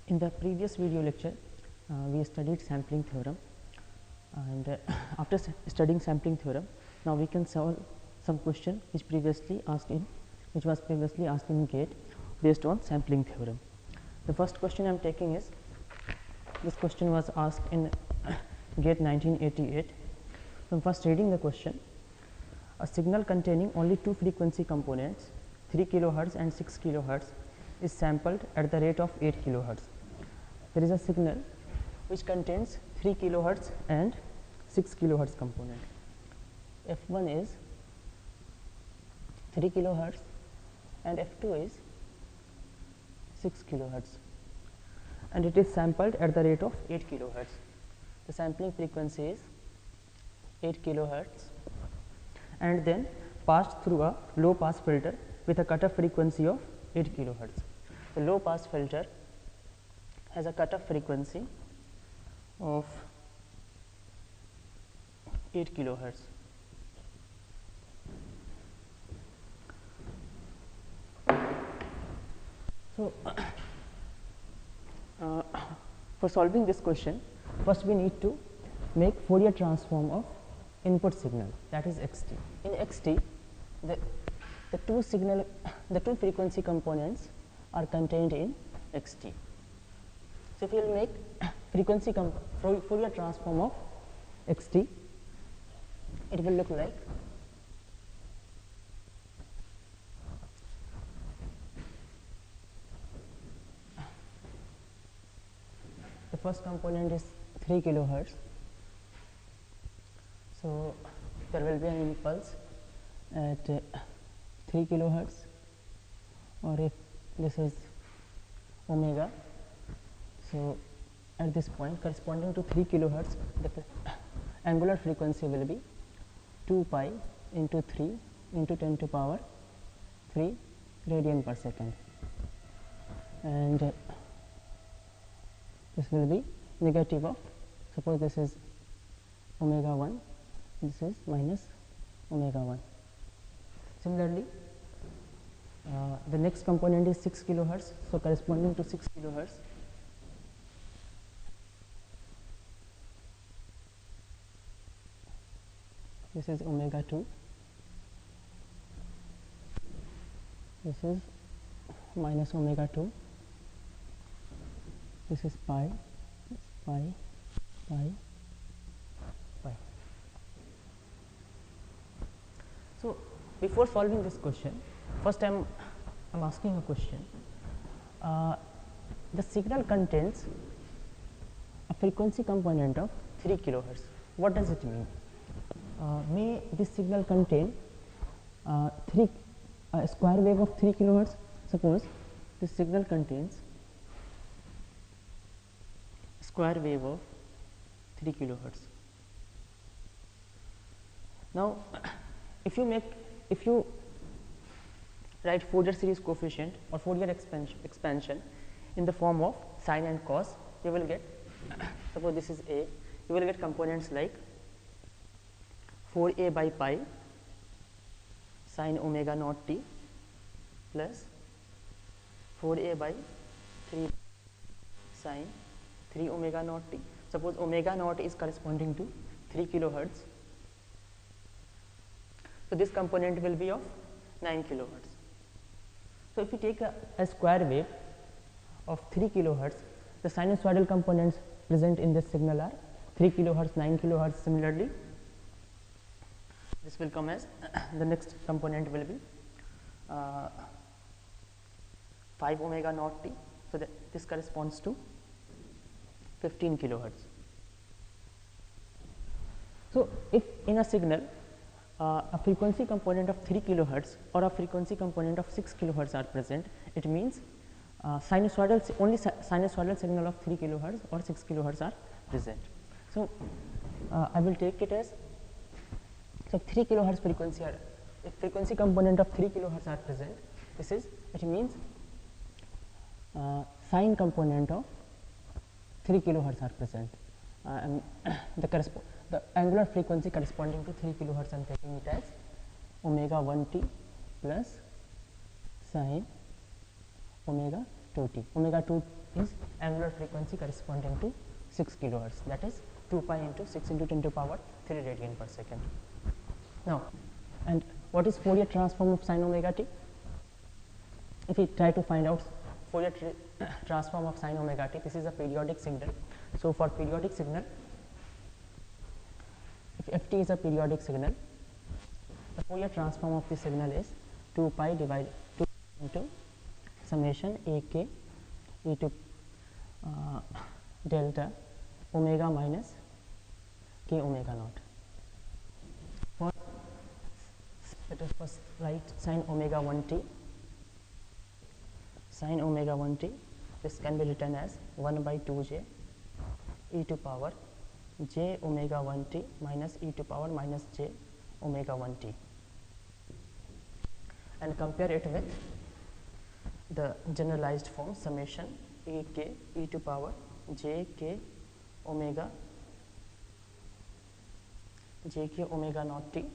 In the previous video lecture, we studied sampling theorem, and after studying sampling theorem, now we can solve some question which was previously asked in GATE based on sampling theorem. The first question I am taking is, this question was asked in GATE 1988. So, first reading the question: a signal containing only two frequency components, 3 kilohertz and 6 kilohertz, is sampled at the rate of 8 kilohertz. There is a signal which contains 3 kilohertz and 6 kilohertz component. F1 is 3 kilohertz and F2 is 6 kilohertz, and it is sampled at the rate of 8 kilohertz. The sampling frequency is 8 kilohertz and then passed through a low pass filter with a cutoff frequency of 8 kilohertz. The low pass filter has a cutoff frequency of 8 kilohertz. So, for solving this question, first we need to make Fourier transform of input signal, that is xt. In xt, the two frequency components are contained in xt. So, if we will make Fourier transform of xt, it will look like the first component is 3 kilohertz. So, there will be an impulse at 3 kilohertz, or if this is omega. So, at this point corresponding to 3 kilohertz, the angular frequency will be 2 pi into 3 into 10 to power 3 radian per second, and this will be negative of, suppose this is omega 1, this is minus omega 1. Similarly, the next component is 6 kilohertz. So, corresponding to 6 kilohertz, this is omega 2, this is minus omega 2, this is pi, pi, pi, pi. So, before solving this question, first I am asking a question. The signal contains a frequency component of 3 kilohertz. What does it mean? May this signal contain a square wave of 3 kilohertz. Suppose this signal contains square wave of 3 kilohertz. Now, if you write Fourier series coefficient or Fourier expansion in the form of sine and cos, you will get, suppose this is A, you will get components like 4a by pi sine omega naught t plus 4a by 3 sine 3 omega naught t. Suppose omega naught is corresponding to 3 kilohertz. So, this component will be of 9 kilohertz. So, if you take a square wave of 3 kilohertz, the sinusoidal components present in this signal are 3 kilohertz, 9 kilohertz. Similarly, this will come as the next component will be 5 omega naught t. So, this corresponds to 15 kilohertz. So, if in a signal a frequency component of 3 kilohertz or a frequency component of 6 kilohertz are present, it means only sinusoidal signal of 3 kilohertz or 6 kilohertz are present. So, I will take it as, so 3 kilohertz frequency are, if frequency component of 3 kilohertz are present, this is, it means sine component of 3 kilohertz are present, and the angular frequency corresponding to 3 kilohertz I am taking it as omega 1 t plus sine omega 2t. Omega 2 is angular frequency corresponding to 6 kilohertz, that is 2 pi into 6 into 10 to the power 3 radian per second. Now, and what is Fourier transform of sin omega t? If we try to find out Fourier transform of sin omega t, this is a periodic signal. So, for periodic signal, if f t is a periodic signal, the Fourier transform of the signal is 2 pi divided 2 into summation a k e to delta omega minus k omega naught. For let us first write sin omega 1 t. Sin omega 1 t, this can be written as 1 by 2 j e to power j omega 1 t minus e to power minus j omega 1 t, and compare it with the generalized form summation a k e to power j k omega naught t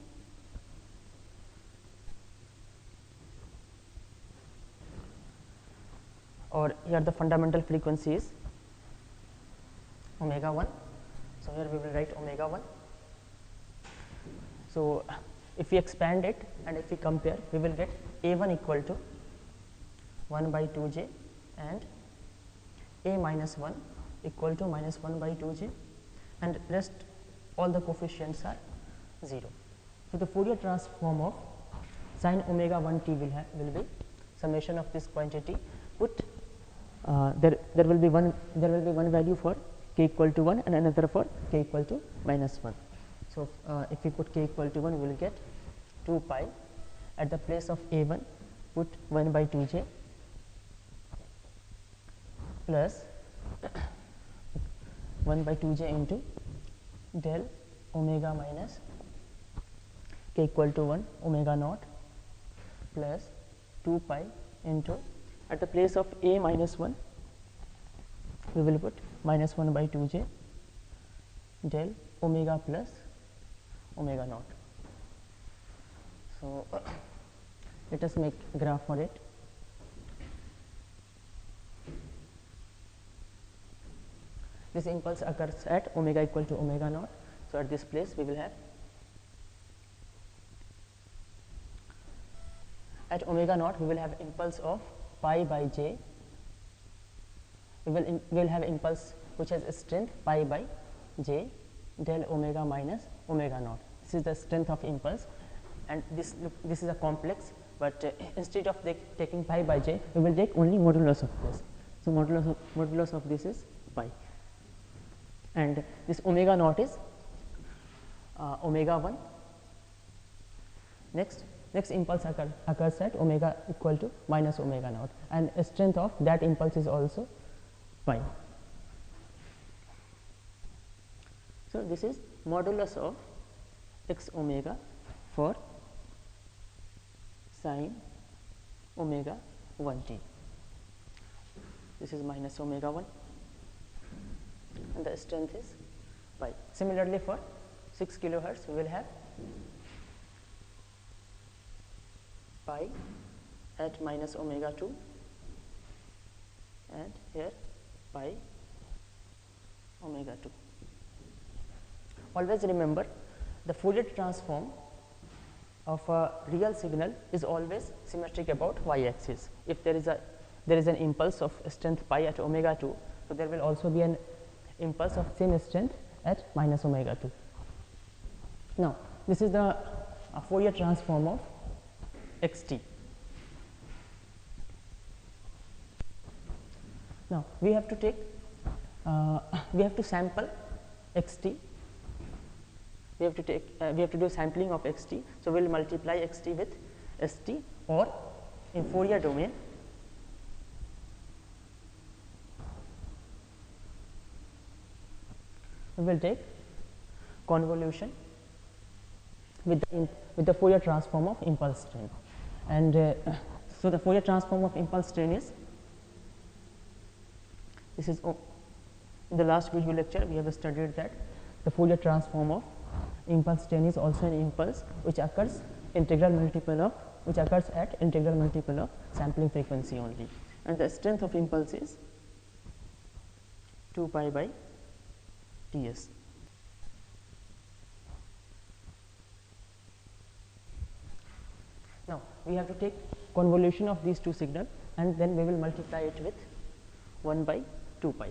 or here the fundamental frequency is omega 1. So, here we will write omega 1. So, if we expand it and if we compare, we will get a 1 equal to 1 by 2 j and a minus 1 equal to minus 1 by 2 j, and rest all the coefficients are 0. So, the Fourier transform of sin omega 1 t will be summation of this quantity. Put there will be one value for k equal to 1 and another for k equal to minus 1. So, if we put k equal to 1, we will get 2 pi. At the place of a 1, put 1 by 2 j plus 1 by 2 j into del omega minus k equal to 1 omega naught plus 2 pi into, at the place of a minus 1, we will put minus 1 by 2 j del omega plus omega naught. So, let us make graph for it. This impulse occurs at omega equal to omega naught. So, at this place we will have at omega naught we will have impulse of pi by j. We will have impulse which has a strength pi by j del omega minus omega naught. This is the strength of impulse, and this is a complex, but instead of taking pi by j, we will take only modulus of this. So, modulus of this is pi, and this omega naught is omega 1. Next impulse occurs at omega equal to minus omega naught, and strength of that impulse is also pi. So, this is modulus of x omega for sin omega 1 t. This is minus omega 1 and the strength is pi. Similarly, for 6 kilohertz we will have pi at minus omega 2 and here pi omega 2. Always remember, the Fourier transform of a real signal is always symmetric about y axis. If there is an impulse of strength pi at omega 2, so there will also be an impulse of same strength at minus omega 2. Now, this is the Fourier transform of x t. Now, we have to take we have to sample x t. We have to do sampling of x t. So, we will multiply x t with s t, or in Fourier domain we will take convolution with the Fourier transform of impulse train. And so, the Fourier transform of impulse train is, this is in the last video lecture we have studied that the Fourier transform of impulse train is also an impulse which occurs at integral multiple of sampling frequency only, and the strength of impulse is 2 pi by Ts. Now, we have to take convolution of these two signals and then we will multiply it with 1 by 2 pi.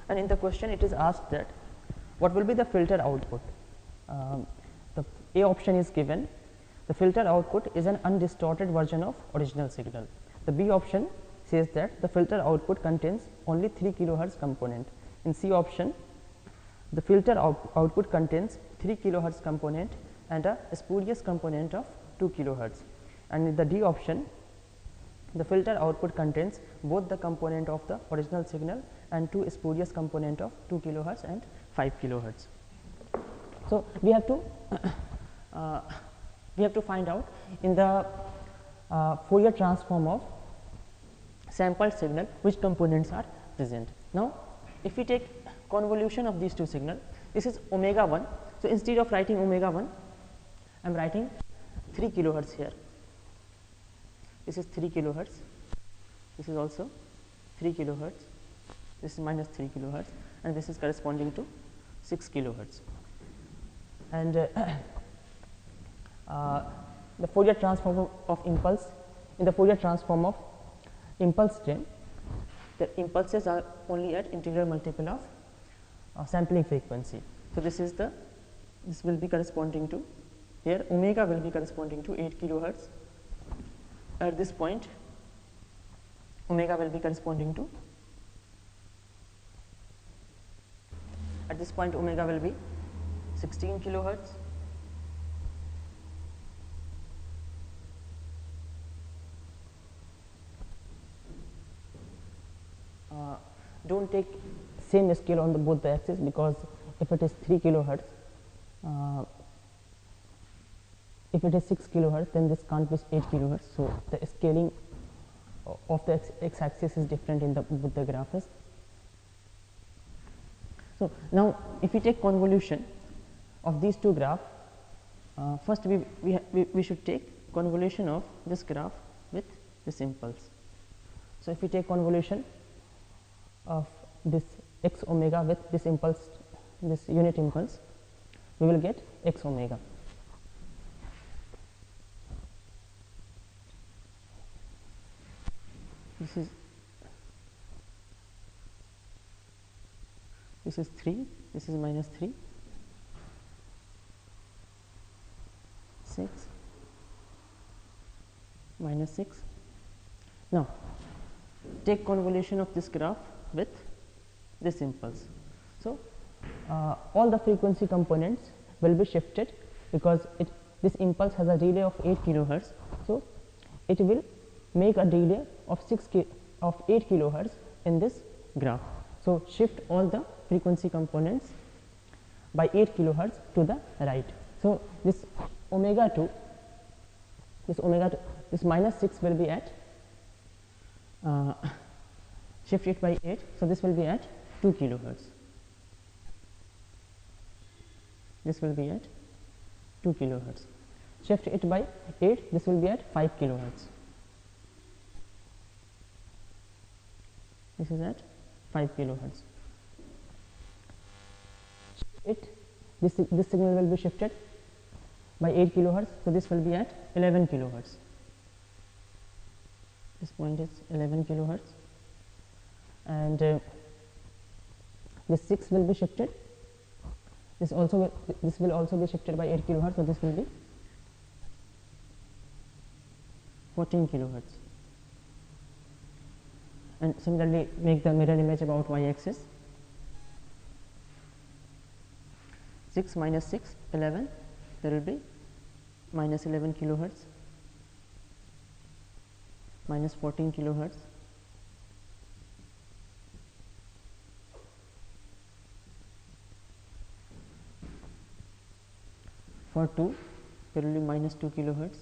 And in the question it is asked that what will be the filter output. The A option is given, the filter output is an undistorted version of original signal. The B option says that the filter output contains only 3 kilohertz component. In C option, the filter output contains 3 kilohertz component and a spurious component of 2 kilohertz. And in the D option, the filter output contains both the component of the original signal and 2 spurious component of 2 kilohertz and 5 kilohertz. So, we have to find out in the Fourier transform of sampled signal which components are present. Now, if we take convolution of these two signal, this is omega 1. So, instead of writing omega 1, I am writing 3 kilohertz here. This is 3 kilohertz, this is also 3 kilohertz, this is minus 3 kilohertz, and this is corresponding to 6 kilohertz. And the Fourier transform of impulse, in the Fourier transform of impulse train, the impulses are only at integral multiple of sampling frequency. So, this will be corresponding to, here omega will be corresponding to 8 kilohertz. At this point, omega will be corresponding to, at this point omega will be 16 kilohertz. Do not take same scale on both the axes, because if it is 3 kilohertz, if it is 6 kilohertz, then this can't be 8 kilohertz. So, the scaling of the x axis is different in both the graphs. So, now if we take convolution of these two graphs, first we should take convolution of this graph with this impulse. So, if we take convolution of this x omega with this impulse, this unit impulse, we will get x omega. This is 3, this is minus 3, 6, minus 6. Now, take convolution of this graph with this impulse. So, all the frequency components will be shifted, because this impulse has a delay of 8 kilohertz. So, it will make a delay of 8 kilohertz in this graph. So, shift all the frequency components by 8 kilohertz to the right. So, this omega 2, this minus 6 will be at shift it by 8. So, this will be at 2 kilohertz. This will be at 2 kilohertz. Shift it by 8, this will be at 5 kilohertz. This is at 5 kilohertz. This signal will be shifted by 8 kilohertz. So, this will be at 11 kilohertz. This point is 11 kilohertz, and this 6 will be shifted. This will also be shifted by 8 kilohertz. So, this will be 14 kilohertz. And similarly, make the mirror image about y axis. 6 minus 6, 11, there will be minus 11 kilohertz, minus 14 kilohertz, for 2 there will be minus 2 kilohertz.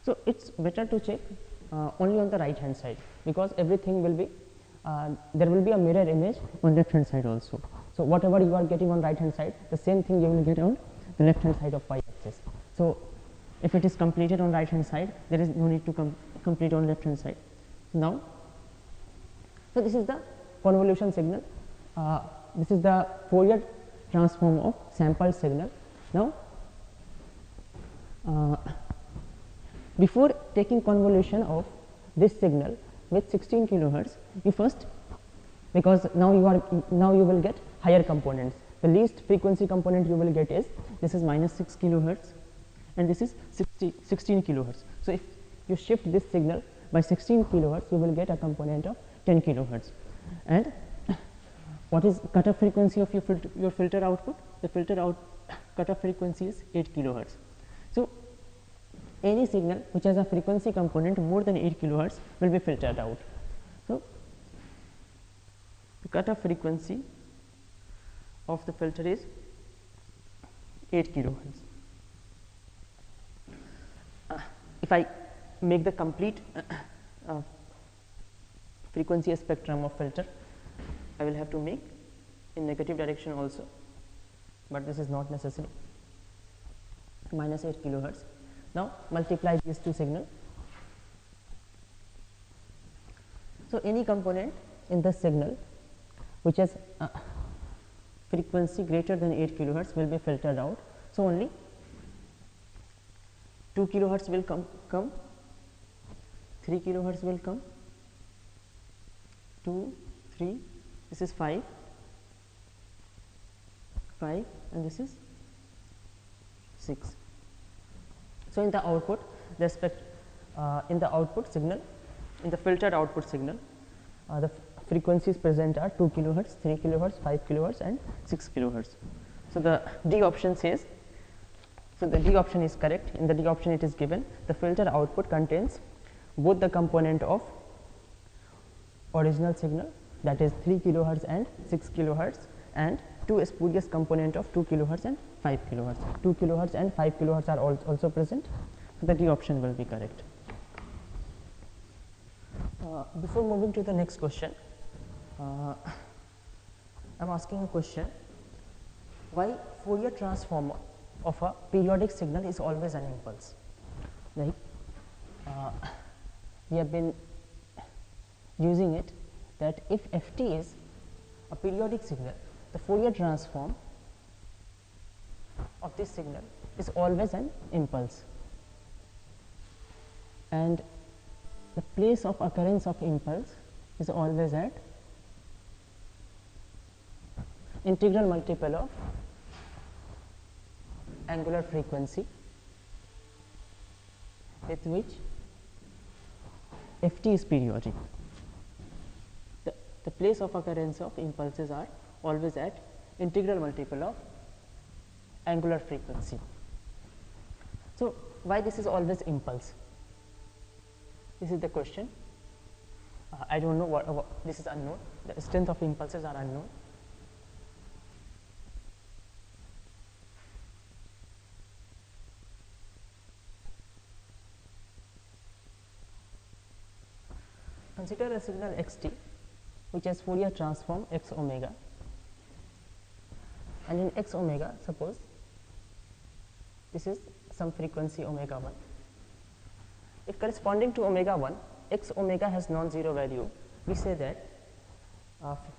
So, it is better to check only on the right hand side, because everything will be there will be a mirror image on left hand side also. So whatever you are getting on right hand side, the same thing you will get on the left hand side of y axis. So if it is completed on right hand side, there is no need to complete on left hand side. Now, so this is the convolution signal. This is the Fourier transform of sample signal. Now, before taking convolution of this signal with 16 kilohertz, you first, because now you will get higher components. The least frequency component you will get is this is -6 kilohertz and this is 16 kilohertz. So if you shift this signal by 16 kilohertz, you will get a component of 10 kilohertz. And what is cutoff frequency of your filter output? The filter cutoff frequency is 8 kilohertz. So any signal which has a frequency component more than 8 kilohertz will be filtered out. So the cutoff frequency of the filter is 8 kilohertz. If I make the complete frequency spectrum of filter, I will have to make in negative direction also, but this is not necessary. -8 kilohertz. Now multiply these two signals. So any component in the signal which has frequency greater than 8 kilohertz will be filtered out. So only 2 kilohertz will come, 3 kilohertz will come, 2, 3, this is 5, and this is 6. So in the output, in the output signal, in the filtered output signal, the frequencies present are 2 kilohertz, 3 kilohertz, 5 kilohertz, and 6 kilohertz. So the D option says, so the D option is correct. In the D option, it is given the filter output contains both the component of original signal, that is 3 kilohertz and 6 kilohertz, and two spurious component of 2 kilohertz and 5 kilohertz. 2 kilohertz and 5 kilohertz are also present. So the D option will be correct. Before moving to the next question, I am asking a question: why Fourier transform of a periodic signal is always an impulse? Like we have been using it that if ft is a periodic signal, the Fourier transform of this signal is always an impulse, and the place of occurrence of impulse is always at integral multiple of angular frequency with which ft is periodic. The place of occurrence of impulses are always at integral multiple of angular frequency. So why this is always impulse? This is the question. I don't know what this is unknown. The strength of impulses are unknown. Consider a signal xt which has Fourier transform x omega, and in x omega, suppose this is some frequency omega 1. If corresponding to omega 1, x omega has non-zero value, we say that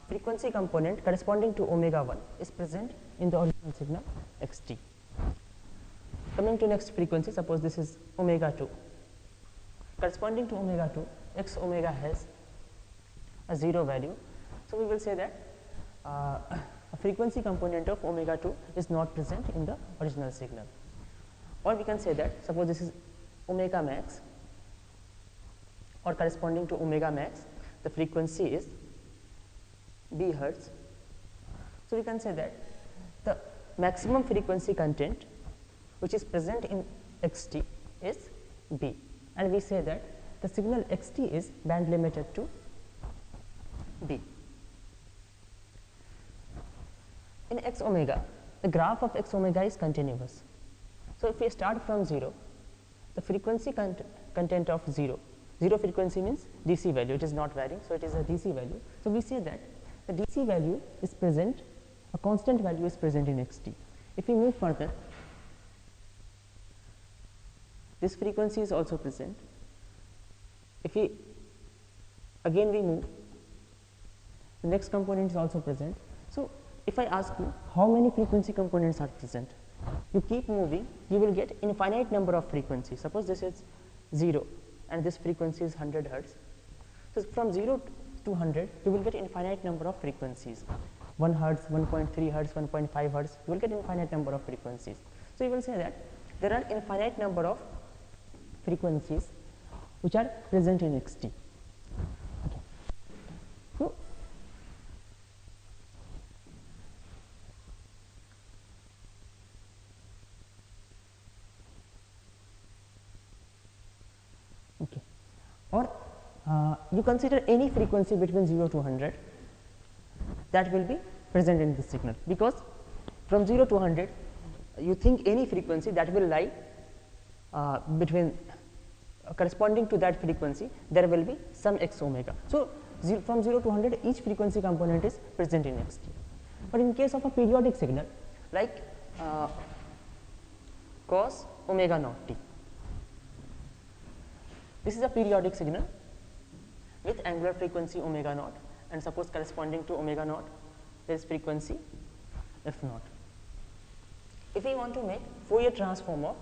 frequency component corresponding to omega 1 is present in the original signal xt. Coming to next frequency, suppose this is omega 2. Corresponding to omega 2, x omega has a 0 value. So we will say that a frequency component of omega 2 is not present in the original signal. Or we can say that suppose this is omega max, or corresponding to omega max, the frequency is b hertz. So we can say that the maximum frequency content which is present in xt is b, and we say that the signal xt is band limited to b. In x omega, the graph of x omega is continuous. So if we start from 0, the frequency content of 0 frequency means DC value, it is not varying, so it is a DC value. So we say that the DC value is present a constant value is present in xt. If we move further, this frequency is also present. If we again we move, the next component is also present. So, if I ask you how many frequency components are present, you keep moving, you will get infinite number of frequencies. Suppose this is 0 and this frequency is 100 hertz. So, from 0 to 100 you will get infinite number of frequencies, 1 hertz, 1.3 hertz, 1.5 hertz, you will get infinite number of frequencies. So, you will say that there are infinite number of frequencies which are present in xt. Okay. So, okay. Or you consider any frequency between 0 to 100 that will be present in this signal, because from 0 to 100 you think any frequency that will lie between corresponding to that frequency there will be some x omega. So, from 0 to 100 each frequency component is present in xt. But in case of a periodic signal like cos omega naught t, this is a periodic signal with angular frequency omega naught, and suppose corresponding to omega naught there is frequency f naught. If we want to make Fourier transform of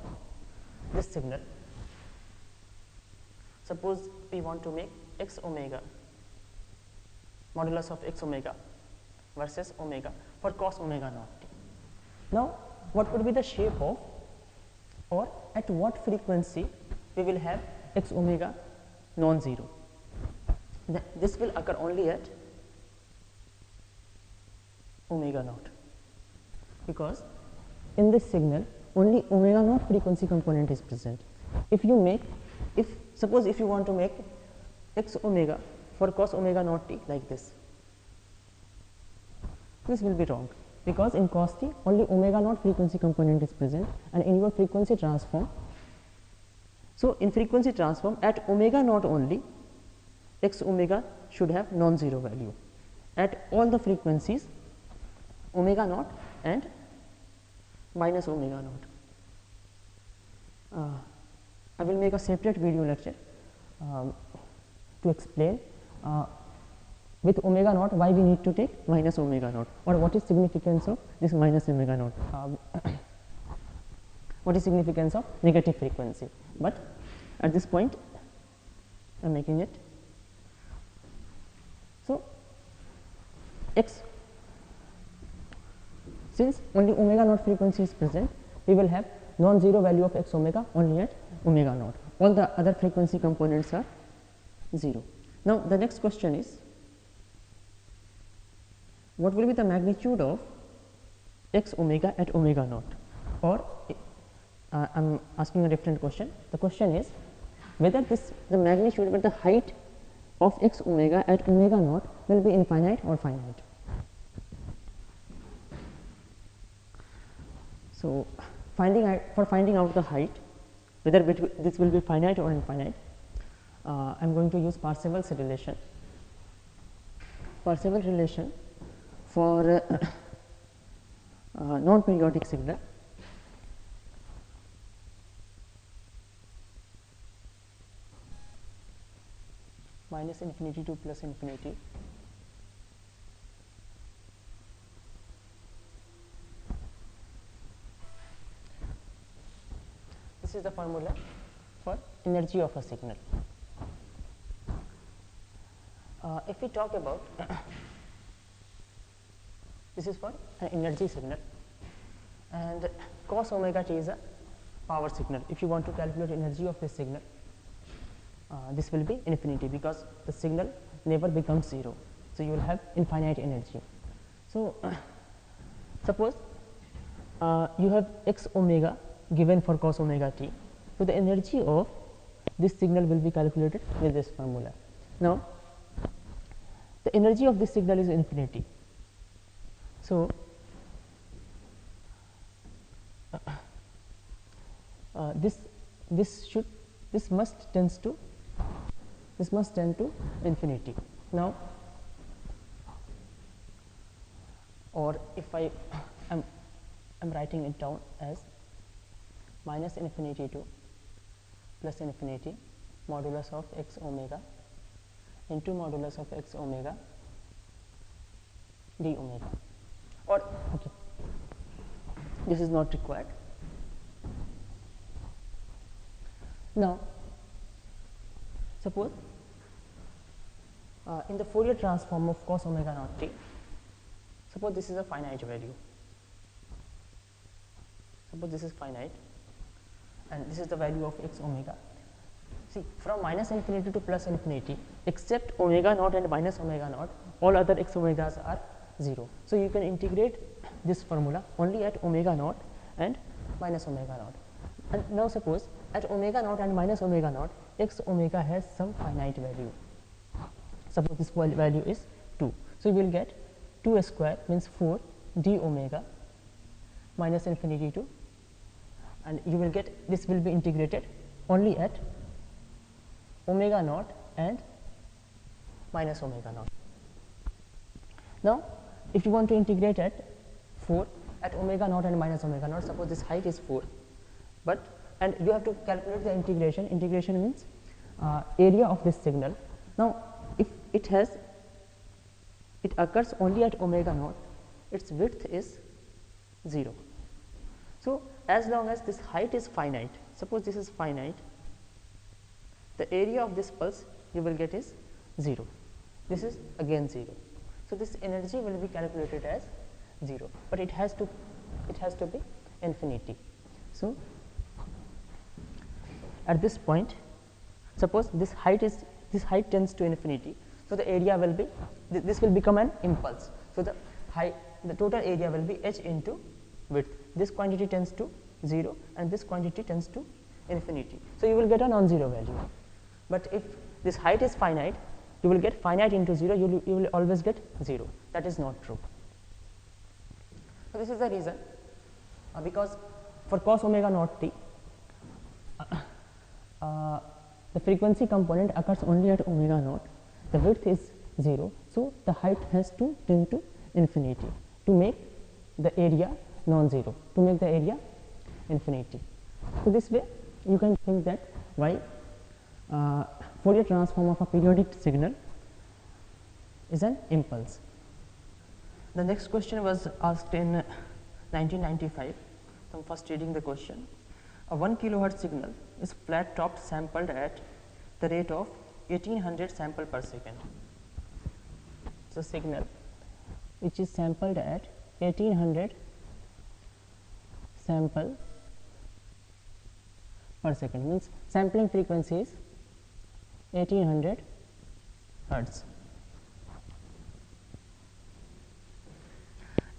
this signal, suppose we want to make x omega, modulus of x omega versus omega for cos omega naught t. Now, what would be the shape of, or at what frequency we will have x omega non-zero? This will occur only at omega naught, because in this signal only omega naught frequency component is present. If you make, suppose if you want to make x omega for cos omega naught t like this will be wrong, because in cos t only omega naught frequency component is present, and in your frequency transform, so in frequency transform at omega naught only x omega should have non-zero value. At all the frequencies omega naught and minus omega naught. I will make a separate video lecture to explain with omega naught why we need to take minus omega naught, or what is significance of this minus omega naught, what is significance of negative frequency. But at this point I am making it. So, x, since only omega naught frequency is present, we will have non-zero value of x omega only at omega naught. All the other frequency components are 0. Now, the next question is, what will be the magnitude of x omega at omega naught? Or I am asking a different question. The question is whether the magnitude, but the height of x omega at omega naught will be infinite or finite. So, for finding out the height, whether this will be finite or infinite, I am going to use Parseval's relation. Parseval's relation for non-periodic signal. Minus infinity to plus infinity. This is the formula for energy of a signal. If we talk about this is for an energy signal, and cos omega t is a power signal. If you want to calculate energy of this signal, this will be infinity, because the signal never becomes 0. So, you will have infinite energy. So, suppose you have x omega given for cos omega t. So, the energy of this signal will be calculated with this formula. Now, the energy of this signal is infinity. So, this must tend to infinity. Now, or if I am writing it down as minus infinity to plus infinity modulus of x omega into modulus of x omega d omega, or okay, this is not required. Now suppose in the Fourier transform of cos omega naught t, suppose this is a finite value, suppose this is finite and this is the value of x omega. See, from minus infinity to plus infinity, except omega naught and minus omega naught, all other x omegas are 0. So you can integrate this formula only at omega naught and minus omega naught. And now suppose at omega naught and minus omega naught, x omega has some finite value. Suppose this value is 2. So you will get 2 square means 4 d omega minus infinity to, and you will get this will be integrated only at omega naught and minus omega naught. Now if you want to integrate at 4 at omega naught and minus omega naught, suppose this height is 4, but and you have to calculate the integration. Integration means area of this signal. Now if it occurs only at omega naught, its width is 0. So as long as this height is finite, suppose this is finite, the area of this pulse you will get is 0. This is again 0. So this energy will be calculated as 0, but it has to be infinity. So at this point, suppose this height tends to infinity, so the area will be this will become an impulse. So the total area will be h into width. This quantity tends to 0 and this quantity tends to infinity. So you will get a non-zero value. But if this height is finite, you will get finite into 0, you will always get 0. That is not true. So this is the reason, because for cos omega naught t, the frequency component occurs only at omega naught, the width is 0, so the height has to tend to infinity to make the area non-zero, to make the area infinity. So this way you can think that why Fourier transform of a periodic signal is an impulse. The next question was asked in 1995. So I am first reading the question. A 1 kilohertz signal is flat topped sampled at the rate of 1800 sample per second. So signal which is sampled at 1800 sample per second, means sampling frequency is 1800 hertz,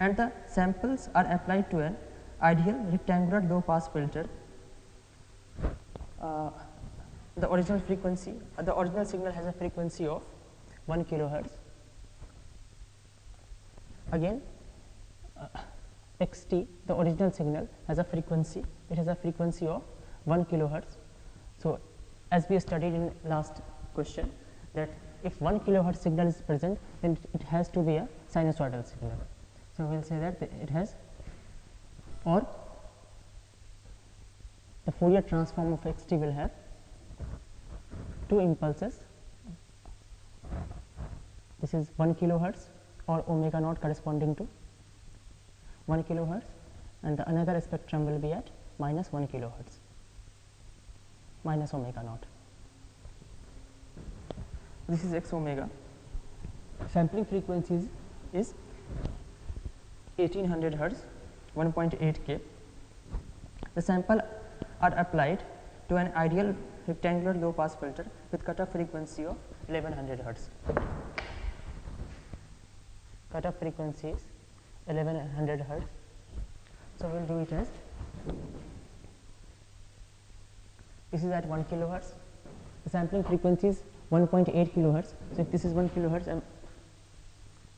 and the samples are applied to an ideal rectangular low pass filter. The original frequency, the original signal has a frequency of 1 kilohertz. Again xt, the original signal has a frequency, it has a frequency of 1 kilohertz. So as we studied in last question, that if 1 kilohertz signal is present, then it has to be a sinusoidal signal. So we will say that it has, or the Fourier transform of xt will have two impulses. This is 1 kilohertz or omega naught corresponding to 1 kilohertz, and the another spectrum will be at minus 1 kilohertz, minus omega naught. This is x omega. Sampling frequency is 1800 hertz, 1.8 k. The sample are applied to an ideal rectangular low pass filter with cutoff frequency of 1100 hertz. Cutoff frequency is 1100 hertz. So we will do it as, this is at 1 kilohertz, the sampling frequency is 1.8 kilohertz. So if this is 1 kilohertz, and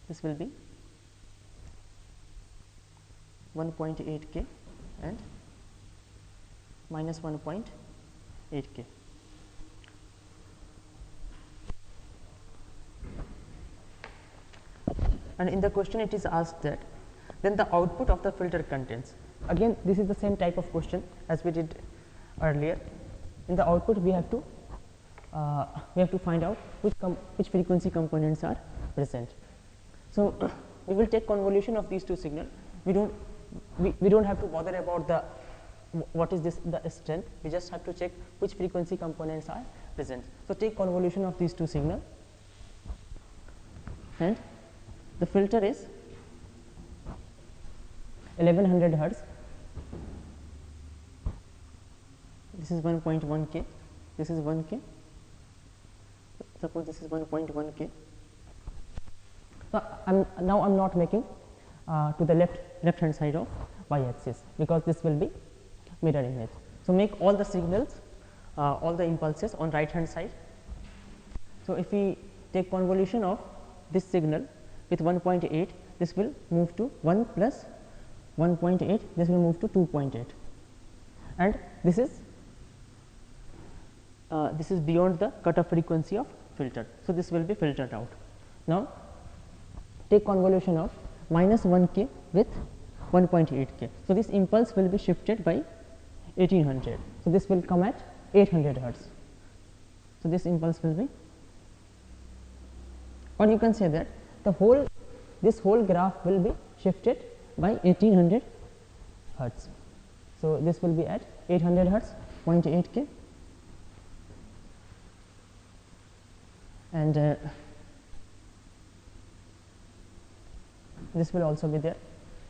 this will be 1.8 k and minus 1.8 k. And in the question it is asked that then the output of the filter contains. Again this is the same type of question as we did earlier. In the output we have to find out which frequency components are present. So we will take convolution of these two signals. We don't have to bother about the what is this the strength. We just have to check which frequency components are present. So take convolution of these two signals, and the filter is 1100 hertz. This is 1.1 k. This is 1 k. Suppose this is 1.1 k. So now I'm not making to the left hand side of y axis, because this will be mirror image. So make all the signals, all the impulses on right hand side. So if we take convolution of this signal with 1.8, this will move to 1 plus 1.8, this will move to 2.8, and this is beyond the cutoff frequency of filter. So this will be filtered out. Now take convolution of minus 1 k with 1.8 k. So this impulse will be shifted by 1800. So this will come at 800 hertz. So this impulse will be, or you can say that this whole graph will be shifted by 1800 hertz. So this will be at 800 hertz, 0.8 k, and this will also be there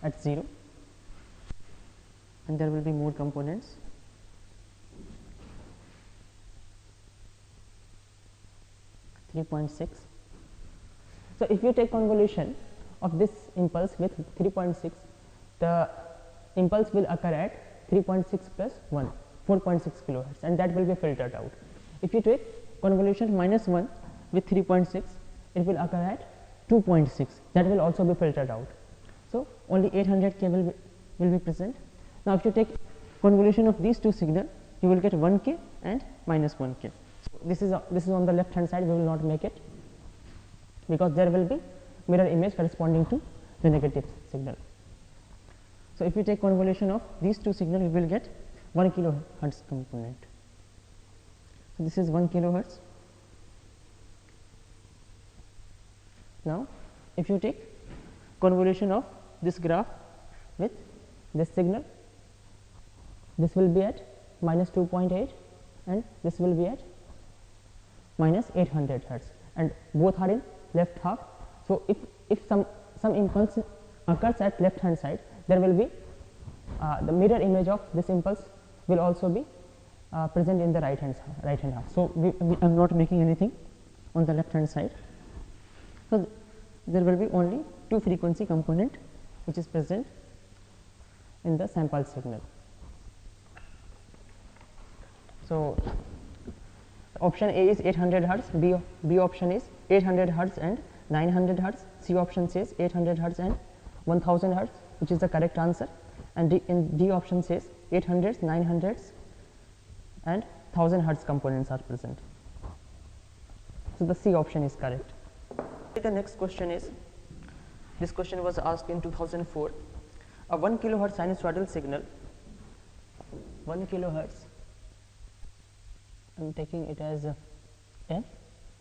at 0, and there will be more components. .6. So if you take convolution of this impulse with 3.6, the impulse will occur at 3.6 plus 1, 4.6 kilohertz, and that will be filtered out. If you take convolution minus 1 with 3.6, it will occur at 2.6, that will also be filtered out. So only 800 k will be present. Now if you take convolution of these two signals, you will get 1 k and minus 1 k. So this is on the left hand side. We will not make it, because there will be mirror image corresponding to the negative signal. So if you take convolution of these two signals, we will get 1 kilohertz component. So this is 1 kilohertz. Now if you take convolution of this graph with this signal, this will be at minus 2.8, and this will be at minus 800 hertz, and both are in left half. So if some impulse occurs at left hand side, there will be the mirror image of this impulse will also be present in the right hand half. So I am not making anything on the left hand side. So there will be only two frequency component which is present in the sample signal. So option A is 800 hertz, B option is 800 hertz and 900 hertz, C option says 800 hertz and 1000 hertz, which is the correct answer, and D option says 800s, 900s and 1000 hertz components are present. So the C option is correct. The next question is, this question was asked in 2004. A 1 kilohertz sinusoidal signal, 1 kilohertz, I am taking it as F,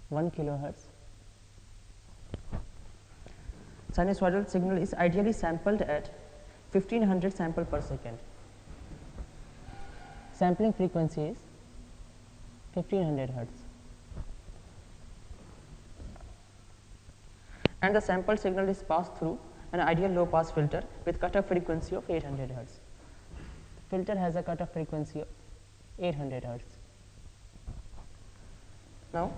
1 kilohertz sinusoidal signal is ideally sampled at 1500 sample per second. Sampling frequency is 1500 hertz, and the sample signal is passed through an ideal low pass filter with cutoff frequency of 800 hertz. The filter has a cutoff frequency of 800 hertz. Now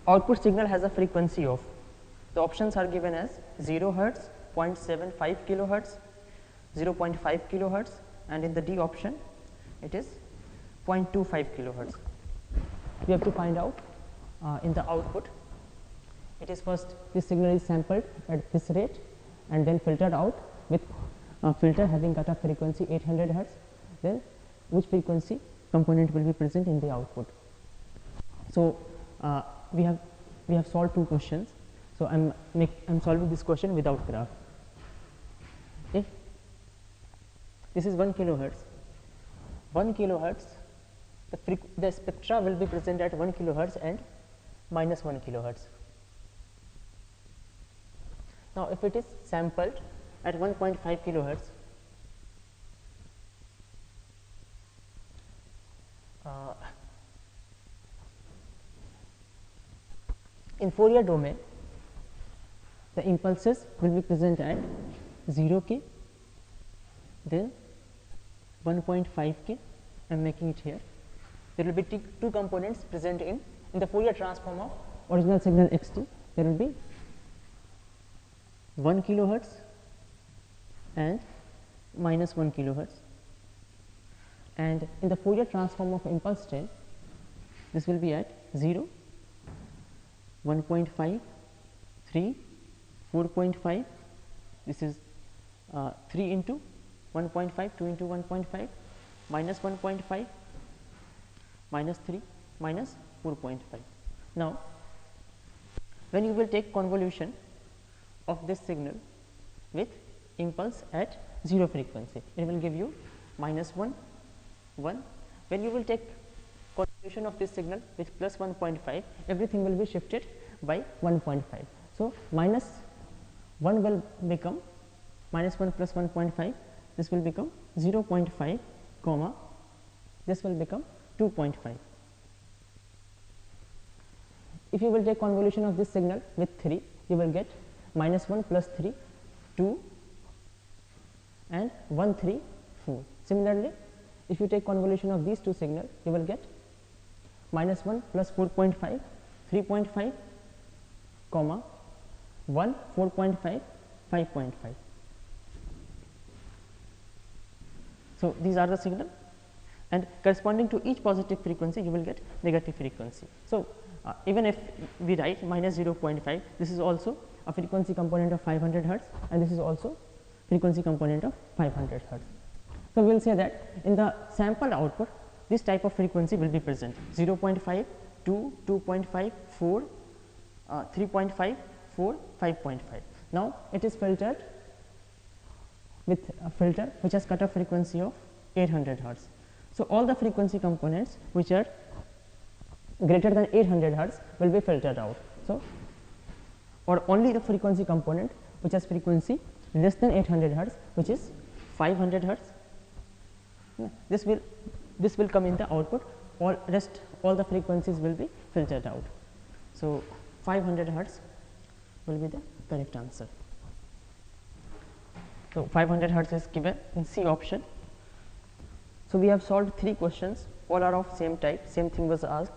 output signal has a frequency of, the options are given as 0 hertz, 0.75 kilohertz, 0.5 kilohertz, and in the D option it is 0.25 kilohertz. We have to find out in the output. It is first, this signal is sampled at this rate and then filtered out with a filter having cutoff frequency 800 hertz. Then which frequency component will be present in the output. So we have solved two questions. So I'm solving this question without graph. If this is 1 kilohertz, 1 kilohertz, the spectra will be present at 1 kilohertz and minus 1 kilohertz. Now, if it is sampled at 1.5 kilohertz, in Fourier domain, the impulses will be present at 0k, then 1.5k. I am making it here. There will be two components present in the Fourier transform of original signal xt. There will be 1 kilohertz and minus 1 kilohertz, and in the Fourier transform of impulse state, this will be at 0, 1.5, 3, 4.5. This is 3 into 1.5, 2 into 1.5, minus 1.5, minus 3, minus 4.5. Now, when you will take convolution of this signal with impulse at 0 frequency, it will give you minus 1, 1. When you will take convolution of this signal with plus 1.5, everything will be shifted by 1.5. So, minus 1 will become minus 1 plus 1.5, this will become 0.5, comma, this will become 2.5. If you will take convolution of this signal with 3, you will get minus 1 plus 3, 2, and 1, 3, 4. Similarly, if you take convolution of these two signals, you will get minus 1 plus 4.5, 3.5, comma, 1, 4.5, 5.5. So, these are the signal, and corresponding to each positive frequency, you will get negative frequency. So, even if we write minus 0.5, this is also a frequency component of 500 hertz, and this is also frequency component of 500 hertz. So, we will say that in the sample output, this type of frequency will be present: 0.5, 2, 2.5, 4, 3.5, 4, 5.5. Now, it is filtered with a filter which has cutoff frequency of 800 hertz. So, all the frequency components which are greater than 800 hertz will be filtered out. So, or only the frequency component which has frequency less than 800 hertz, which is 500 hertz, this will come in the output. All the frequencies will be filtered out. So, 500 hertz will be the correct answer. So, 500 hertz is given in C option. So, we have solved 3 questions, all are of same type, same thing was asked.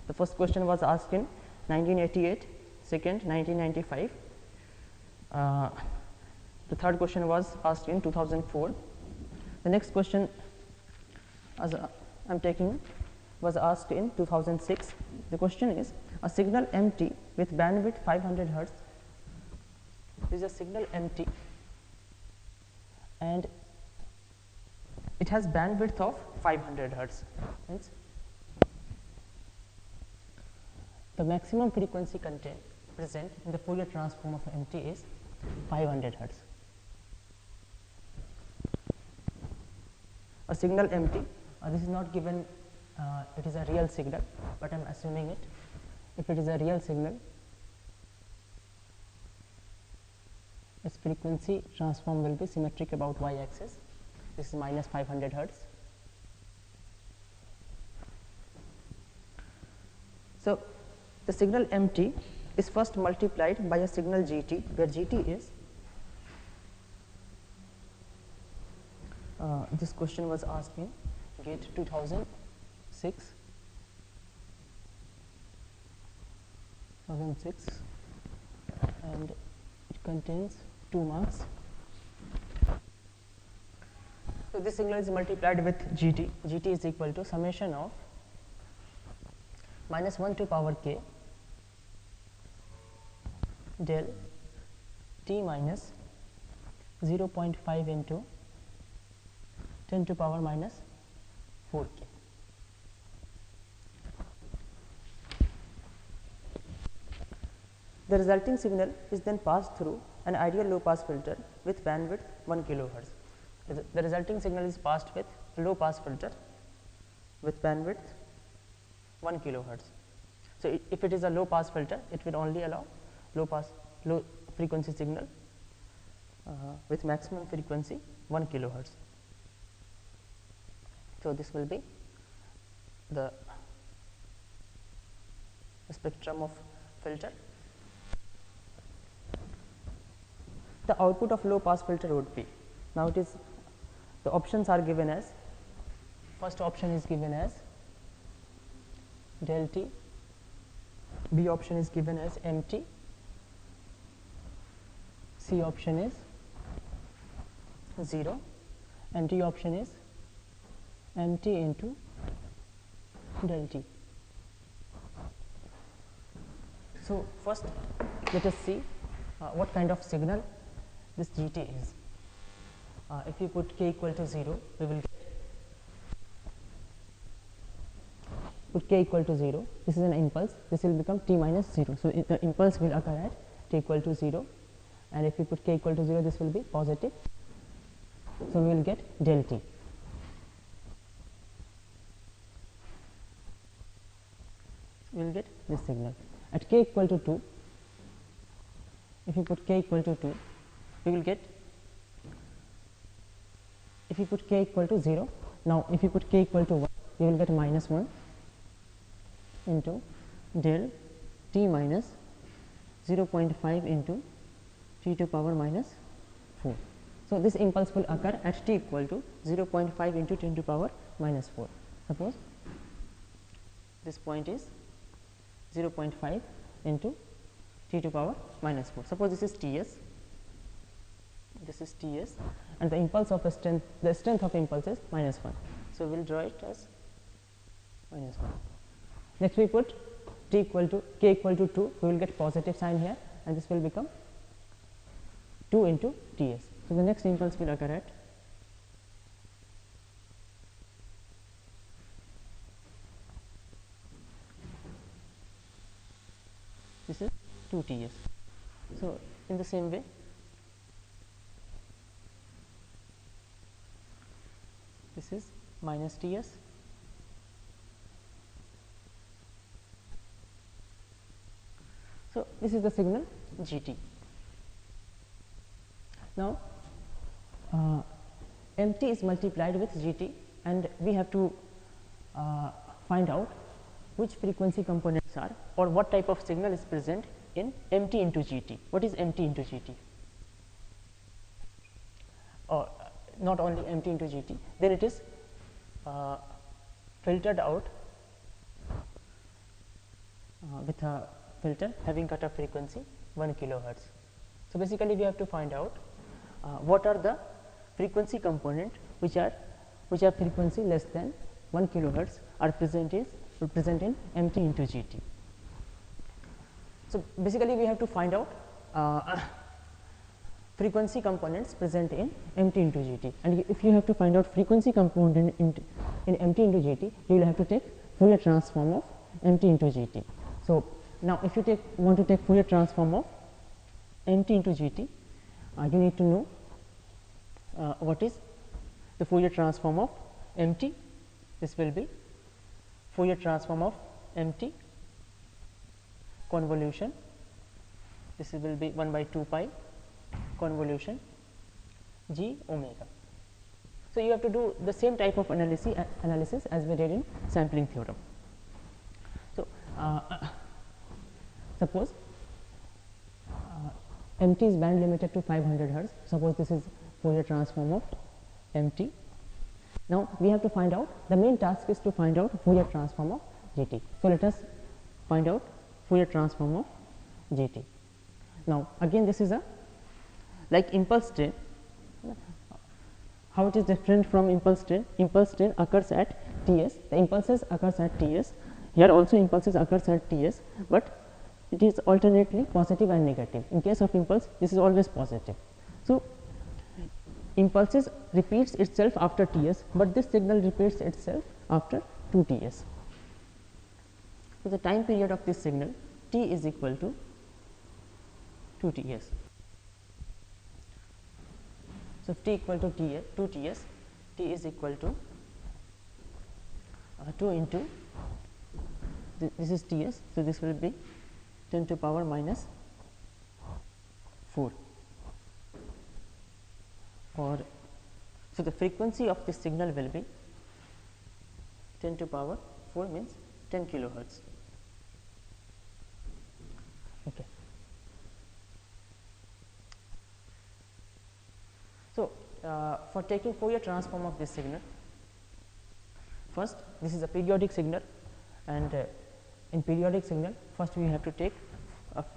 The first question was asked in 1988, second 1995. The third question was asked in 2004. The next question as I am taking was asked in 2006. The question is, a signal MT with bandwidth 500 hertz is a signal MT, and it has bandwidth of 500 hertz. Means the maximum frequency content present in the Fourier transform of MT is 500 hertz. A signal MT, this is not given, it is a real signal, but I am assuming it. If it is a real signal, its frequency transform will be symmetric about y axis. This is minus 500 hertz. So, the signal MT is first multiplied by a signal GT, where GT is, this question was asked in GATE 2006, and it contains 2 marks. So, this signal is multiplied with GT. GT is equal to summation of minus 1 to power k del t minus 0.5 into 10 to power minus 4 k. The resulting signal is then passed through an ideal low pass filter with bandwidth 1 kilohertz. The resulting signal is passed with a low pass filter with bandwidth 1 kilohertz. So, if it is a low pass filter, it will only allow low frequency signal with maximum frequency 1 kilohertz. So, this will be the spectrum of filter. The output of low pass filter would be, now it is, the options are given as, first option is given as del t, B option is given as mt, C option is 0 and D option is mt into del t. So, first let us see what kind of signal this GT is. If you put k equal to 0, we will put k equal to 0, this is an impulse, this will become t minus 0. So, the impulse will occur at t equal to 0, and if you put k equal to 0, this will be positive. So, we will get del t. We will get this signal. At k equal to 2, if you put k equal to 2, we will get, if you put k equal to 0, now if you put k equal to 1, you will get minus 1 into del t minus 0.5 into t to power minus 4. So, this impulse will occur at t equal to 0.5 into 10 to power minus 4. Suppose this point is 0.5 into t to power minus 4. Suppose this is Ts, and the impulse of the strength of impulse is minus 1. So, we will draw it as minus 1. Next, we put k equal to 2, we will get positive sign here, and this will become 2 into Ts. So, the next impulse will occur at this is 2 Ts. So, in the same way, this is minus Ts. So, this is the signal GT. Now, MT is multiplied with GT, and we have to find out which frequency components are, or what type of signal is present in MT into GT. What is MT into GT? Or not only MT into GT, then it is filtered out with a filter having cutoff frequency 1 kilohertz. So, basically we have to find out what are the frequency component which are frequency less than 1 kilohertz are present in MT into GT. So, basically we have to find out frequency components present in MT into GT, and if you have to find out frequency component in MT into GT, you will have to take Fourier transform of MT into GT. So, now if you want to take Fourier transform of MT into GT, you need to know what is the Fourier transform of MT. This will be Fourier transform of MT convolution. This will be 1 by 2 pi convolution g omega. So, you have to do the same type of analysis as we did in sampling theorem. So, suppose MT is band limited to 500 hertz. Suppose this is Fourier transform of MT. Now, we have to find out, the main task is to find out Fourier transform of GT. So, let us find out Fourier transform of GT. Now, again this is a like impulse train. How it is different from impulse train? Impulse train occurs at Ts, the impulses occurs at Ts, here also impulses occurs at Ts, but it is alternately positive and negative. In case of impulse, this is always positive. So, impulses repeats itself after Ts, but this signal repeats itself after 2 Ts. So, the time period of this signal T is equal to 2 Ts. So, if t equal to 2 Ts, t is equal to 2 into this is Ts. So, this will be 10 to power minus 4, or so the frequency of this signal will be 10 to power 4 means 10 kilohertz. Okay. So, for taking Fourier transform of this signal, first this is a periodic signal, and in periodic signal first we have to take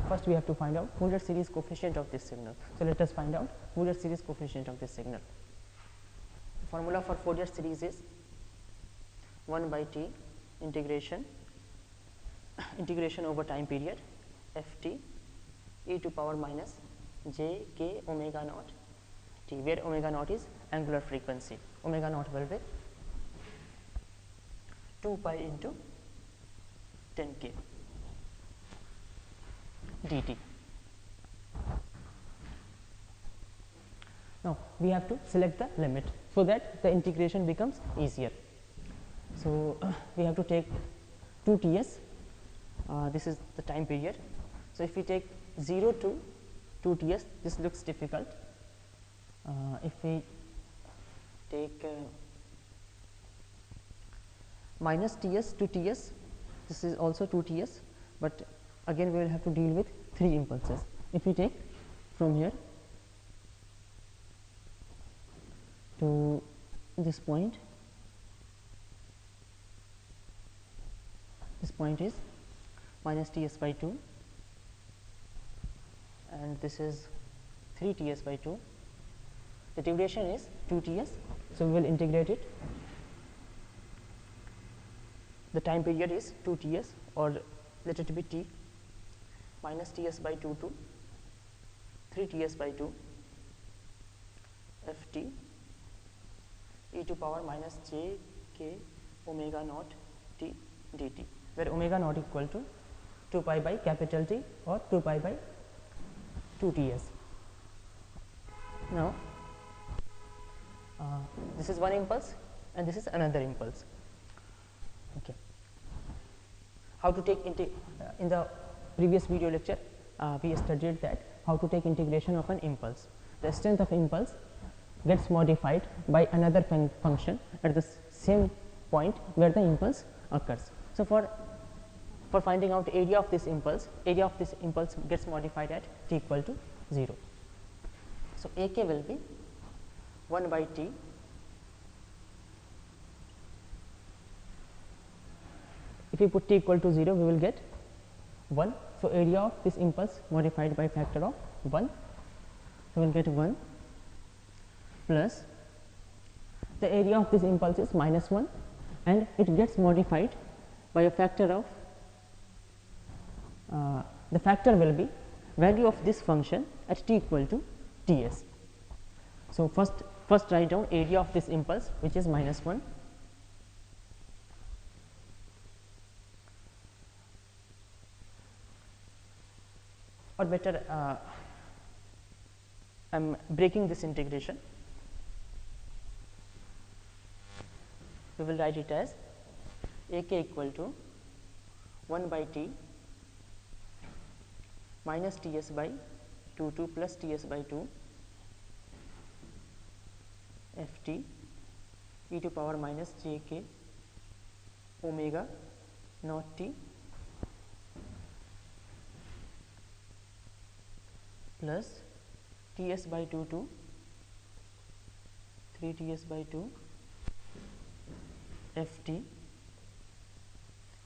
first we have to find out Fourier series coefficient of this signal. So, let us find out Fourier series coefficient of this signal. Formula for Fourier series is 1 by t integration over time period f t e to power minus j k omega naught t, where omega naught is angular frequency. Omega naught will be 2 pi into 10 k dt. Now, we have to select the limit so that the integration becomes easier. So, we have to take 2 Ts, this is the time period. So, if we take 0 to 2 Ts, this looks difficult. If we take minus Ts to Ts, this is also 2 Ts, but again we will have to deal with 3 impulses. If we take from here to this point is minus Ts by 2, and this is 3 Ts by 2. The duration is 2 Ts. So, we will integrate it. The time period is 2 Ts, or let it be t, minus Ts by 2 to 3 Ts by 2 f t e to power minus j k omega naught t dt, where omega naught equal to 2 pi by capital T or 2 pi by 2 Ts. Now, this is one impulse and this is another impulse. Okay. How to take in the previous video lecture, we studied that how to take integration of an impulse. The strength of impulse gets modified by another function at the same point where the impulse occurs. So, for finding out area of this impulse gets modified at t equal to 0. So, AK will be 1 by t if we put t equal to 0, we will get 1. So, area of this impulse modified by factor of 1, so we will get 1 plus the area of this impulse is minus 1, and it gets modified by a factor of the factor will be value of this function at t equal to Ts. So, first write down area of this impulse, which is minus 1, or better I am breaking this integration. We will write it as AK equal to 1 by t minus Ts by 2 plus Ts by 2 f t e to power minus j k omega naught t plus Ts by 2 to 3 Ts by 2 f t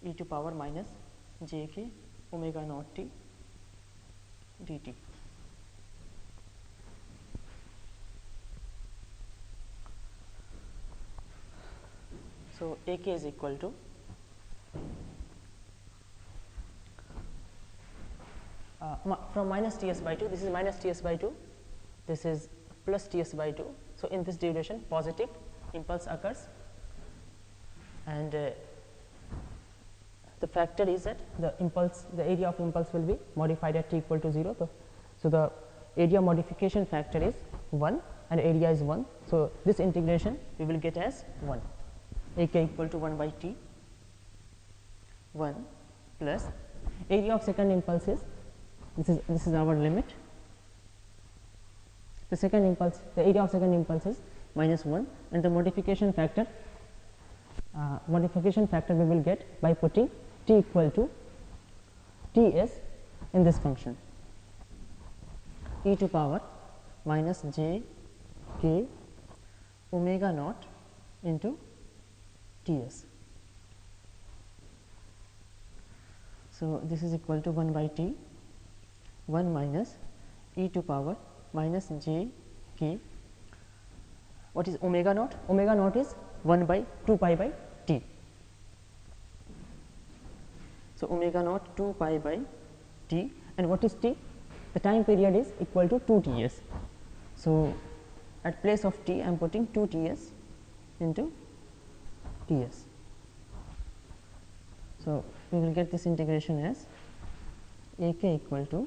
e to power minus j k omega naught t dt. So, AK is equal to from minus Ts by 2, this is minus Ts by 2, this is plus Ts by 2. So, in this duration positive impulse occurs, and the factor is that the area of impulse will be modified at t equal to 0. So, So, the area modification factor is 1 and area is 1. So, this integration we will get as 1, ak equal to 1 by t 1 plus area of second impulse is this is our limit. The second impulse, the area of second impulse is minus 1 and the modification factor we will get by putting t equal to Ts in this function e to power minus j k omega naught into Ts. So, this is equal to 1 by t 1 minus e to power minus j k. What is omega naught? Omega naught is 1 by 2 pi by t. So, omega naught 2 pi by t, and what is t? The time period is equal to 2 Ts. So, at place of t I am putting 2 Ts into Ts. So, we will get this integration as ak equal to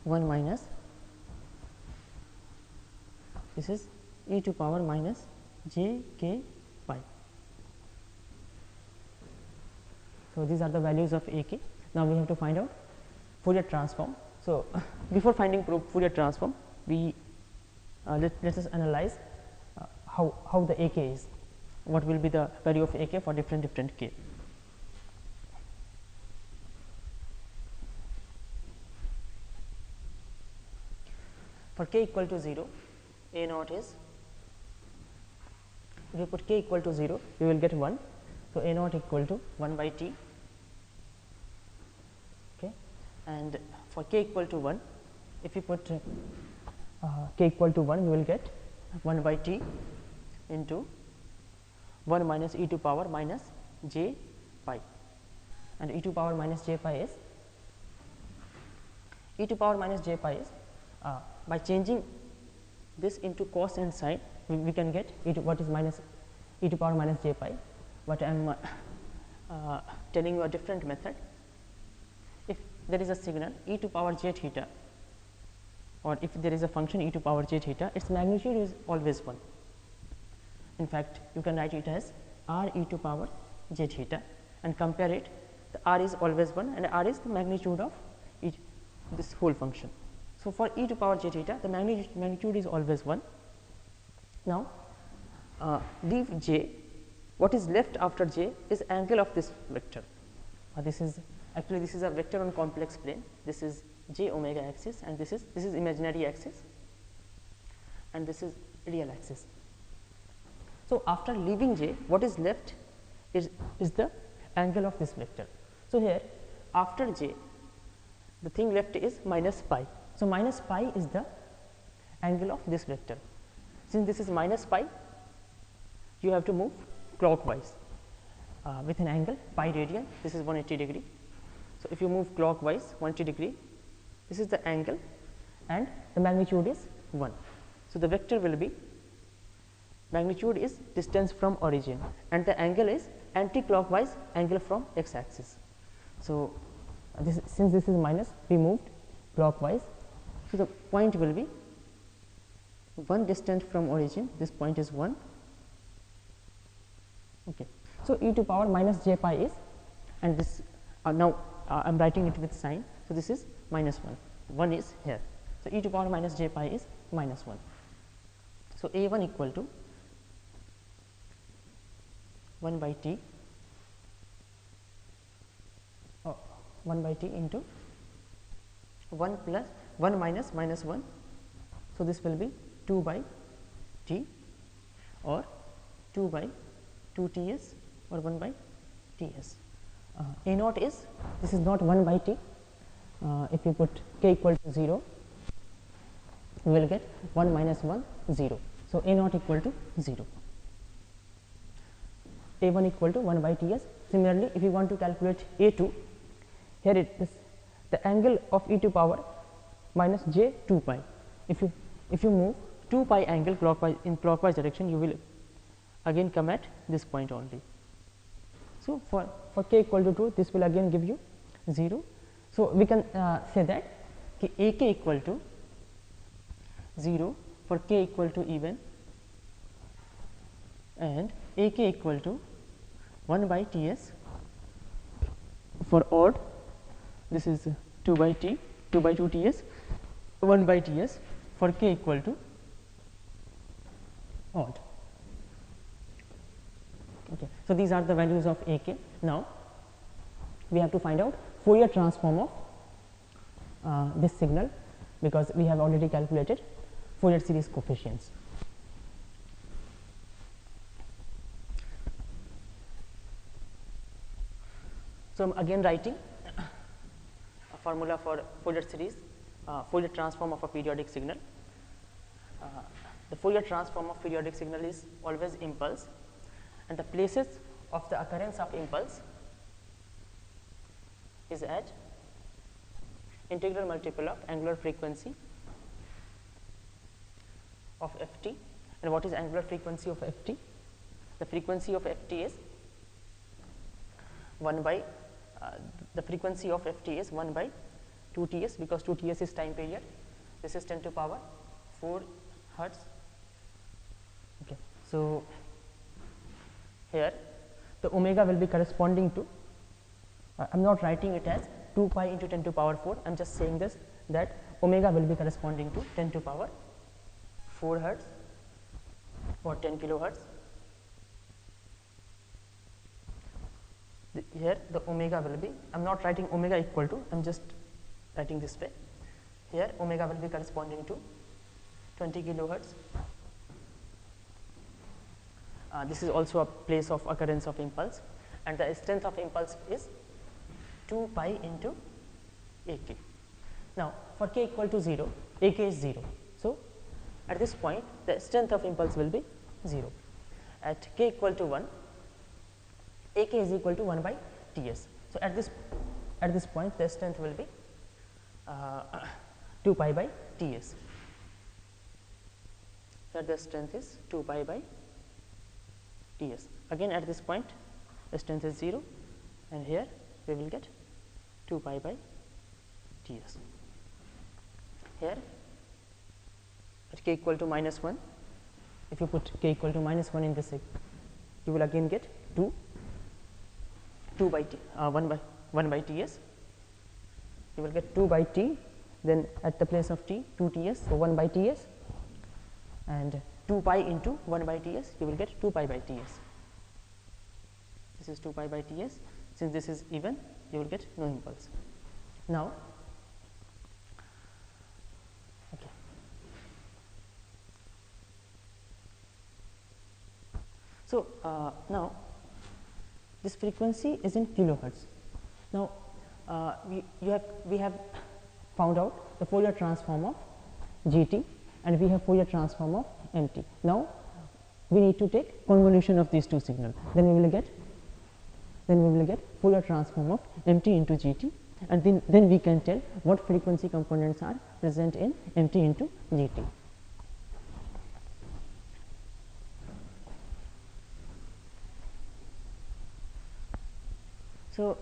1 minus, this is e to power minus j k pi. So, these are the values of ak. Now, we have to find out Fourier transform. So, before finding Fourier transform, we let us analyze how the ak is, what will be the value of ak for different k. For k equal to 0, a naught is, if we put k equal to 0, we will get 1. So, a naught equal to 1 by t, okay. And for k equal to 1, if we put k equal to 1, we will get 1 by t into 1 minus e to power minus j pi, and e to power minus j pi is, e to power minus j pi is, by changing this into cos and sine, we can get e to what is minus e to power minus j pi, but I am telling you a different method. If there is a signal e to power j theta, or if there is a function e to power j theta, its magnitude is always 1. In fact, you can write it as r e to power j theta and compare it. The r is always 1 and r is the magnitude of this whole function. So, for e to power j theta, the magnitude is always 1. Now, leave j, what is left after j is angle of this vector. This is actually, this is a vector on complex plane. This is j omega axis, and this is imaginary axis, and this is real axis. So, after leaving j, what is left is the angle of this vector. So, here after j, the thing left is minus pi. So, minus pi is the angle of this vector. Since this is minus pi, you have to move clockwise with an angle pi radian. This is 180 degree. So, if you move clockwise 180 degree, this is the angle and the magnitude is 1. So, the vector will be, magnitude is distance from origin and the angle is anti-clockwise angle from x axis. So, since this is minus, we moved clockwise. So, the point will be 1 distant from origin, this point is 1. Okay. So, e to power minus j pi is, and this now I am writing it with sign. So, this is minus 1, 1 is here. So, e to power minus j pi is minus 1. So, a 1 equal to 1 by t 1 by t into 1 plus 1 minus minus 1. So, this will be 2 by t or 2 by 2 t s or 1 by t s. A naught is, this is not 1 by t. If you put k equal to 0, we will get 1 minus 1 0. So, a naught equal to 0. A 1 equal to 1 by t s. Similarly, if you want to calculate a 2, here it is the angle of e to power minus j 2 pi. If you move 2 pi angle clockwise in clockwise direction, you will again come at this point only. So, for k equal to 2, this will again give you 0. So, we can say that AK equal to 0 for k equal to even and AK equal to 1 by Ts for odd, this is 2 by T, 2 by 2 Ts, 1 by Ts for k equal to odd. Okay. So, these are the values of AK. Now, we have to find out Fourier transform of this signal, because we have already calculated Fourier series coefficients. So, I am again writing a formula for Fourier series, Fourier transform of a periodic signal. The Fourier transform of periodic signal is always impulse, and the places of the occurrence of impulse is at integral multiple of angular frequency of ft. And what is angular frequency of ft? The frequency of ft is 1 by the frequency of ft is 1 by 2 Ts, because 2 Ts is time period. This is 10 to power 4 hertz. Okay. So, here the omega will be corresponding to, I am not writing it as 2 pi into 10 to power 4, I am just saying this, that omega will be corresponding to 10 to power 4 hertz or 10 kilohertz. Here the omega will be, I am not writing omega equal to, I am just writing this way. Here omega will be corresponding to 20 kilohertz. This is also a place of occurrence of impulse, and the strength of impulse is 2 pi into AK. Now, for k equal to 0, AK is 0. So, at this point the strength of impulse will be 0. At k equal to 1, AK is equal to 1 by Ts. So, at this point the strength will be 2 pi by Ts. So, the strength is 2 pi by Ts. Again at this point the strength is 0, and here we will get 2 pi by Ts. Here at k equal to minus 1, if you put k equal to minus 1 in this, you will again get 2 by T, 1 by Ts. You will get 2 by T, then at the place of T 2 Ts, so 1 by Ts, and 2 pi into 1 by Ts, you will get 2 pi by Ts. This is 2 pi by Ts. Since this is even, you will get no impulse. Now, okay. So, now this frequency is in kilohertz. Now, we have found out the Fourier transform of GT, and we have Fourier transform of MT. Now, we need to take convolution of these two signals. Then we will get Fourier transform of MT into GT, and then we can tell what frequency components are present in MT into GT. So,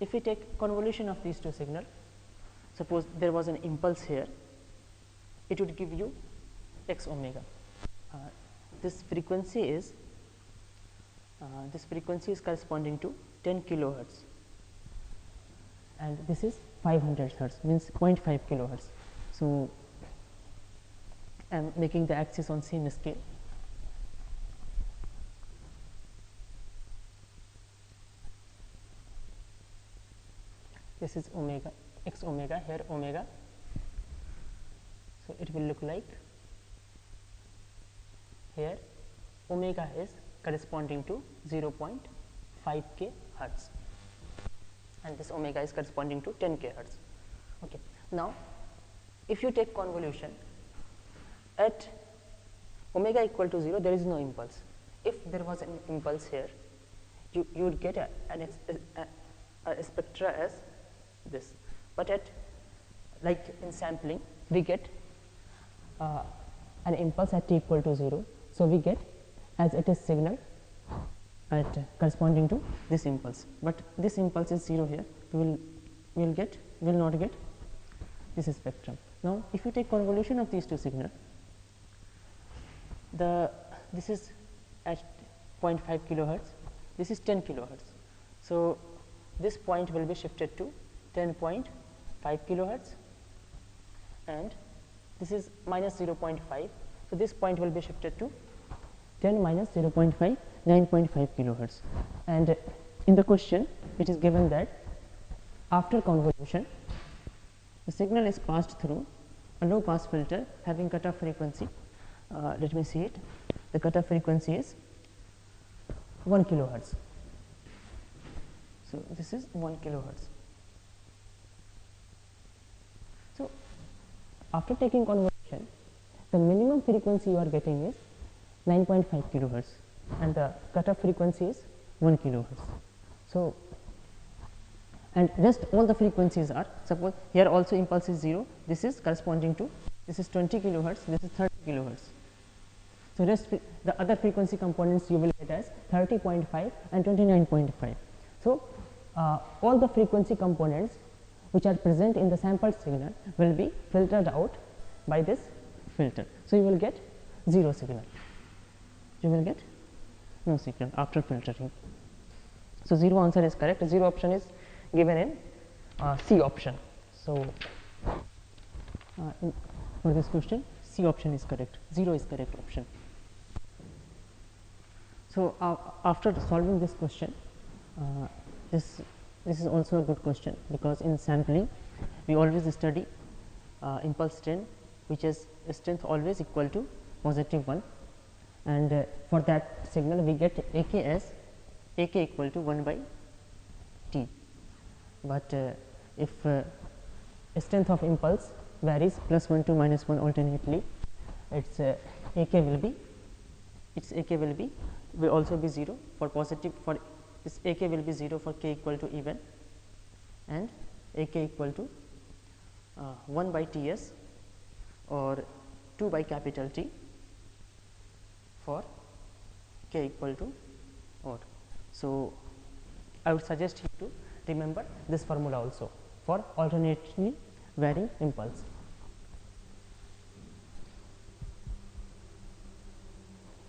if we take convolution of these two signals, suppose there was an impulse here, it would give you x omega. This frequency is corresponding to 10 kilohertz, and this is 500 hertz, means 0.5 kilohertz. So, I am making the axis on same scale. This is omega, x omega, here omega. So, it will look like, here omega is corresponding to 0.5 k hertz, and this omega is corresponding to 10 k hertz. Okay. Now, if you take convolution at omega equal to 0, there is no impulse. If there was an impulse here, you would get a spectra as this, but at, like in sampling, we get an impulse at t equal to 0. So, we get as it is signal at corresponding to this impulse, but this impulse is 0 here. We will not get this spectrum. Now, if you take convolution of these two signals, this is at 0.5 kilohertz, this is 10 kilohertz. So, this point will be shifted to 10.5 kilohertz and this is minus 0.5. So, this point will be shifted to 10 minus 0.5, 9.5 kilohertz. And in the question it is given that after convolution the signal is passed through a low pass filter having cutoff frequency. Let me see it. The cutoff frequency is 1 kilohertz. So, this is 1 kilohertz. So, after taking convolution, the minimum frequency you are getting is 9.5 kilohertz and the cutoff frequency is 1 kilohertz. So, and rest all the frequencies are, suppose here also impulse is 0, this is corresponding to, this is 20 kilohertz, this is 30 kilohertz. So, rest the other frequency components you will get as 30.5 and 29.5. So, all the frequency components which are present in the sampled signal will be filtered out by this filter. So, you will get 0 signal, you will get no signal after filtering. So, 0 answer is correct, 0 option is given in C option. So, for this question C option is correct, 0 is correct option. So, after solving this question, this is also a good question, because in sampling we always study impulse strength, which is strength always equal to positive 1, and for that signal we get AK as AK equal to 1 by T. But if strength of impulse varies +1 to -1 alternately, its AK will also be 0 for positive, for this AK will be 0 for k equal to even, and AK equal to 1 by Ts or 2 by capital T for k equal to odd. So, I would suggest you to remember this formula also for alternately varying impulse.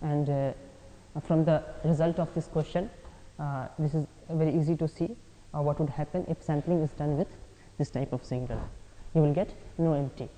And from the result of this question, this is very easy to see what would happen if sampling is done with this type of signal. You will get no empty.